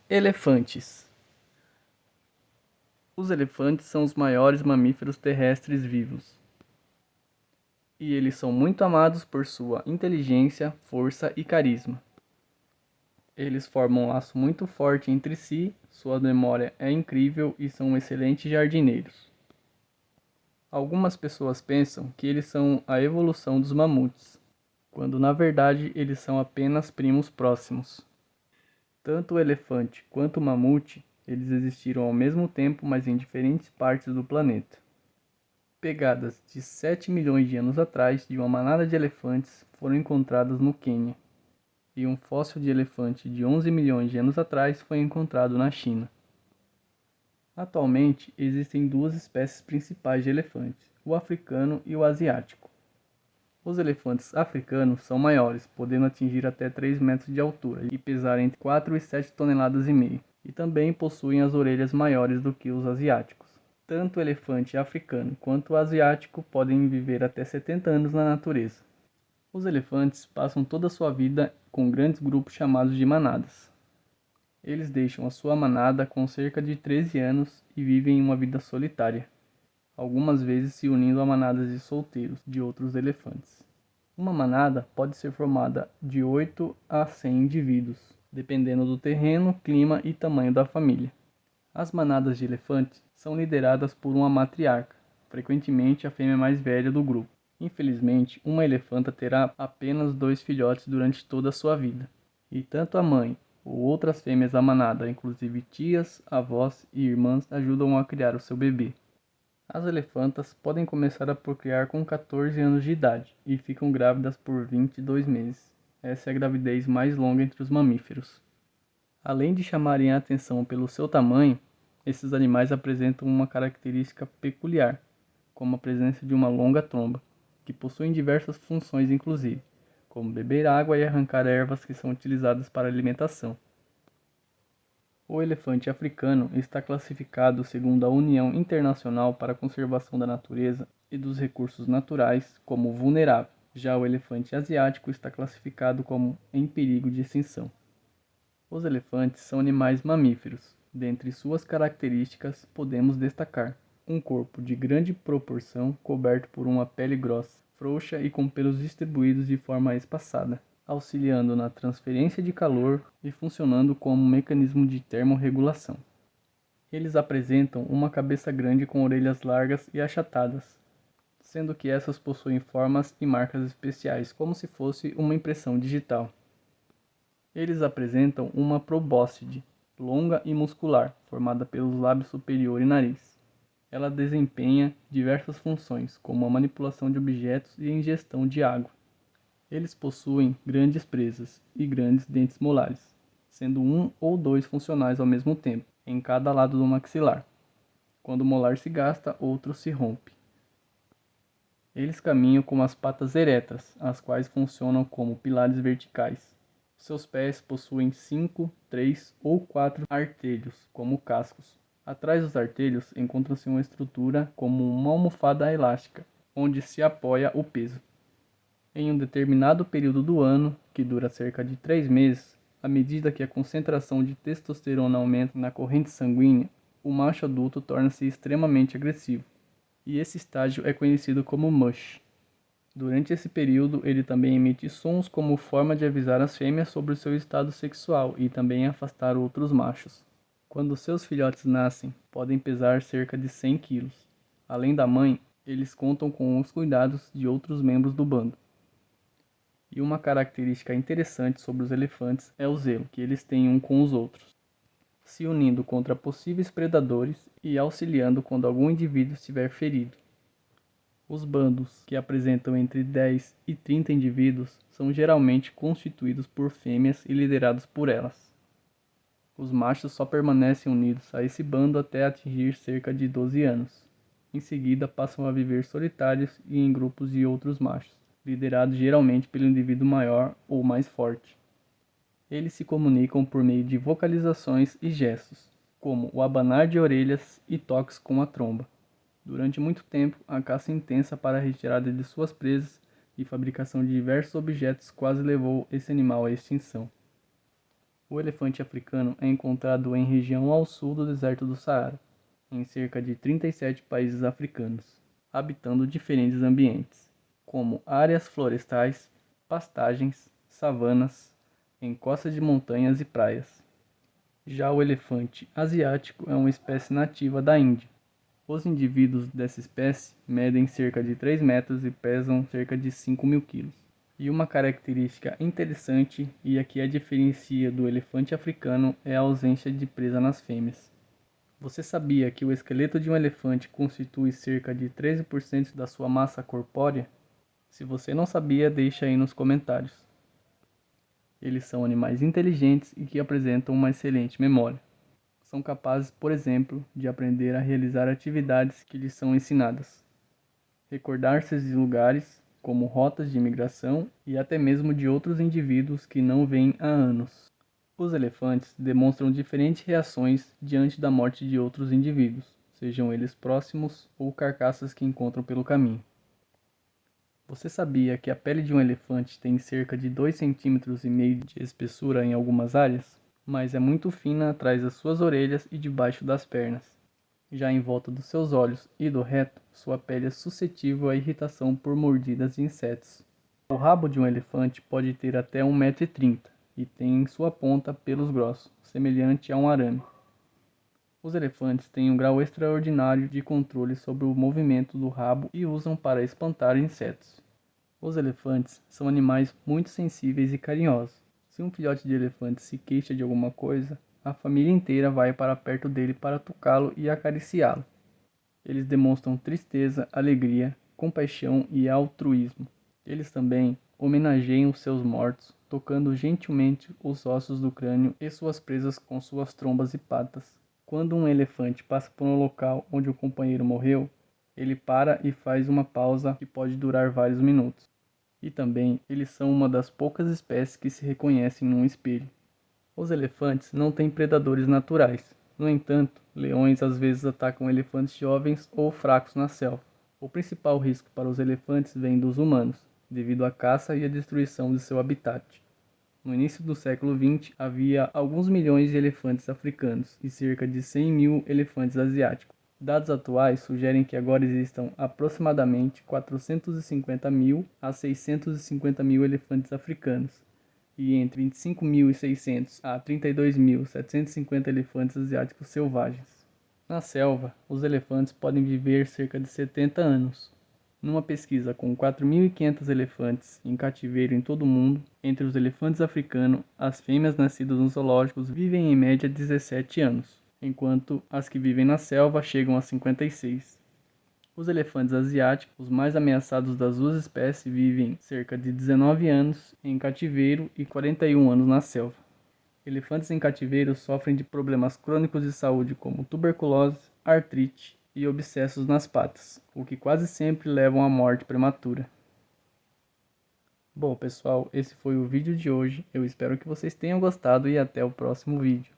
Elefantes. Os elefantes são os maiores mamíferos terrestres vivos. E eles são muito amados por sua inteligência, força e carisma. Eles formam um laço muito forte entre si, sua memória é incrível e são excelentes jardineiros. Algumas pessoas pensam que eles são a evolução dos mamutes, quando na verdade eles são apenas primos próximos. Tanto o elefante quanto o mamute, eles existiram ao mesmo tempo, mas em diferentes partes do planeta. Pegadas de 7 milhões de anos atrás de uma manada de elefantes foram encontradas no Quênia, e um fóssil de elefante de 11 milhões de anos atrás foi encontrado na China. Atualmente, existem duas espécies principais de elefantes, o africano e o asiático. Os elefantes africanos são maiores, podendo atingir até 3 metros de altura e pesar entre 4 e 7 toneladas e meio, e também possuem as orelhas maiores do que os asiáticos. Tanto o elefante africano quanto o asiático podem viver até 70 anos na natureza. Os elefantes passam toda a sua vida com grandes grupos chamados de manadas. Eles deixam a sua manada com cerca de 13 anos e vivem uma vida solitária, algumas vezes se unindo a manadas de solteiros de outros elefantes. Uma manada pode ser formada de 8 a 100 indivíduos, dependendo do terreno, clima e tamanho da família. As manadas de elefantes são lideradas por uma matriarca, frequentemente a fêmea mais velha do grupo. Infelizmente, uma elefanta terá apenas 2 filhotes durante toda a sua vida, e tanto a mãe ou outras fêmeas da manada, inclusive tias, avós e irmãs, ajudam a criar o seu bebê. As elefantas podem começar a procriar com 14 anos de idade e ficam grávidas por 22 meses. Essa é a gravidez mais longa entre os mamíferos. Além de chamarem a atenção pelo seu tamanho, esses animais apresentam uma característica peculiar, como a presença de uma longa tromba, que possuem diversas funções inclusive, como beber água e arrancar ervas que são utilizadas para alimentação. O elefante africano está classificado segundo a União Internacional para a Conservação da Natureza e dos Recursos Naturais como vulnerável. Já o elefante asiático está classificado como em perigo de extinção. Os elefantes são animais mamíferos. Dentre suas características, podemos destacar um corpo de grande proporção coberto por uma pele grossa, frouxa e com pelos distribuídos de forma espaçada, auxiliando na transferência de calor e funcionando como um mecanismo de termorregulação. Eles apresentam uma cabeça grande com orelhas largas e achatadas, sendo que essas possuem formas e marcas especiais, como se fosse uma impressão digital. Eles apresentam uma probóscide, longa e muscular, formada pelos lábios superior e nariz. Ela desempenha diversas funções, como a manipulação de objetos e a ingestão de água. Eles possuem grandes presas e grandes dentes molares, sendo um ou dois funcionais ao mesmo tempo, em cada lado do maxilar. Quando o molar se gasta, outro se rompe. Eles caminham com as patas eretas, as quais funcionam como pilares verticais. Seus pés possuem 5, 3 ou 4 artelhos, como cascos. Atrás dos artelhos encontra-se uma estrutura como uma almofada elástica, onde se apoia o peso. Em um determinado período do ano, que dura cerca de 3 meses, à medida que a concentração de testosterona aumenta na corrente sanguínea, o macho adulto torna-se extremamente agressivo, e esse estágio é conhecido como mush. Durante esse período, ele também emite sons como forma de avisar as fêmeas sobre o seu estado sexual e também afastar outros machos. Quando seus filhotes nascem, podem pesar cerca de 100 quilos. Além da mãe, eles contam com os cuidados de outros membros do bando. E uma característica interessante sobre os elefantes é o zelo que eles têm um com os outros, se unindo contra possíveis predadores e auxiliando quando algum indivíduo estiver ferido. Os bandos, que apresentam entre 10 e 30 indivíduos, são geralmente constituídos por fêmeas e liderados por elas. Os machos só permanecem unidos a esse bando até atingir cerca de 12 anos. Em seguida, passam a viver solitários e em grupos de outros machos, liderados geralmente pelo indivíduo maior ou mais forte. Eles se comunicam por meio de vocalizações e gestos, como o abanar de orelhas e toques com a tromba. Durante muito tempo, a caça intensa para a retirada de suas presas e fabricação de diversos objetos quase levou esse animal à extinção. O elefante africano é encontrado em região ao sul do deserto do Saara, em cerca de 37 países africanos, habitando diferentes ambientes, como áreas florestais, pastagens, savanas, encostas de montanhas e praias. Já o elefante asiático é uma espécie nativa da Índia. Os indivíduos dessa espécie medem cerca de 3 metros e pesam cerca de 5.000 quilos. E uma característica interessante e a que a diferencia do elefante africano é a ausência de presa nas fêmeas. Você sabia que o esqueleto de um elefante constitui cerca de 13% da sua massa corpórea? Se você não sabia, deixa aí nos comentários. Eles são animais inteligentes e que apresentam uma excelente memória. São capazes, por exemplo, de aprender a realizar atividades que lhes são ensinadas, recordar-se de lugares, como rotas de imigração e até mesmo de outros indivíduos que não veem há anos. Os elefantes demonstram diferentes reações diante da morte de outros indivíduos, sejam eles próximos ou carcaças que encontram pelo caminho. Você sabia que a pele de um elefante tem cerca de 2,5 cm de espessura em algumas áreas? Mas é muito fina atrás das suas orelhas e debaixo das pernas. Já em volta dos seus olhos e do reto, sua pele é suscetível à irritação por mordidas de insetos. O rabo de um elefante pode ter até 1,30 m e tem em sua ponta pelos grossos, semelhante a um arame. Os elefantes têm um grau extraordinário de controle sobre o movimento do rabo e usam para espantar insetos. Os elefantes são animais muito sensíveis e carinhosos. Se um filhote de elefante se queixa de alguma coisa, a família inteira vai para perto dele para tocá-lo e acariciá-lo. Eles demonstram tristeza, alegria, compaixão e altruísmo. Eles também homenageiam seus mortos, tocando gentilmente os ossos do crânio e suas presas com suas trombas e patas. Quando um elefante passa por um local onde o companheiro morreu, ele para e faz uma pausa que pode durar vários minutos. E também eles são uma das poucas espécies que se reconhecem num espelho. Os elefantes não têm predadores naturais. No entanto, leões às vezes atacam elefantes jovens ou fracos na selva. O principal risco para os elefantes vem dos humanos, devido à caça e à destruição de seu habitat. No início do século XX, havia alguns milhões de elefantes africanos e cerca de 100 mil elefantes asiáticos. Dados atuais sugerem que agora existam aproximadamente 450 mil a 650 mil elefantes africanos e entre 25.600 a 32.750 elefantes asiáticos selvagens. Na selva, os elefantes podem viver cerca de 70 anos. Numa pesquisa com 4.500 elefantes em cativeiro em todo o mundo, entre os elefantes africanos, as fêmeas nascidas nos zoológicos vivem em média 17 anos, enquanto as que vivem na selva chegam a 56. Os elefantes asiáticos, os mais ameaçados das duas espécies, vivem cerca de 19 anos em cativeiro e 41 anos na selva. Elefantes em cativeiro sofrem de problemas crônicos de saúde como tuberculose, artrite e abscessos nas patas, o que quase sempre levam à morte prematura. Bom pessoal, esse foi o vídeo de hoje, eu espero que vocês tenham gostado e até o próximo vídeo.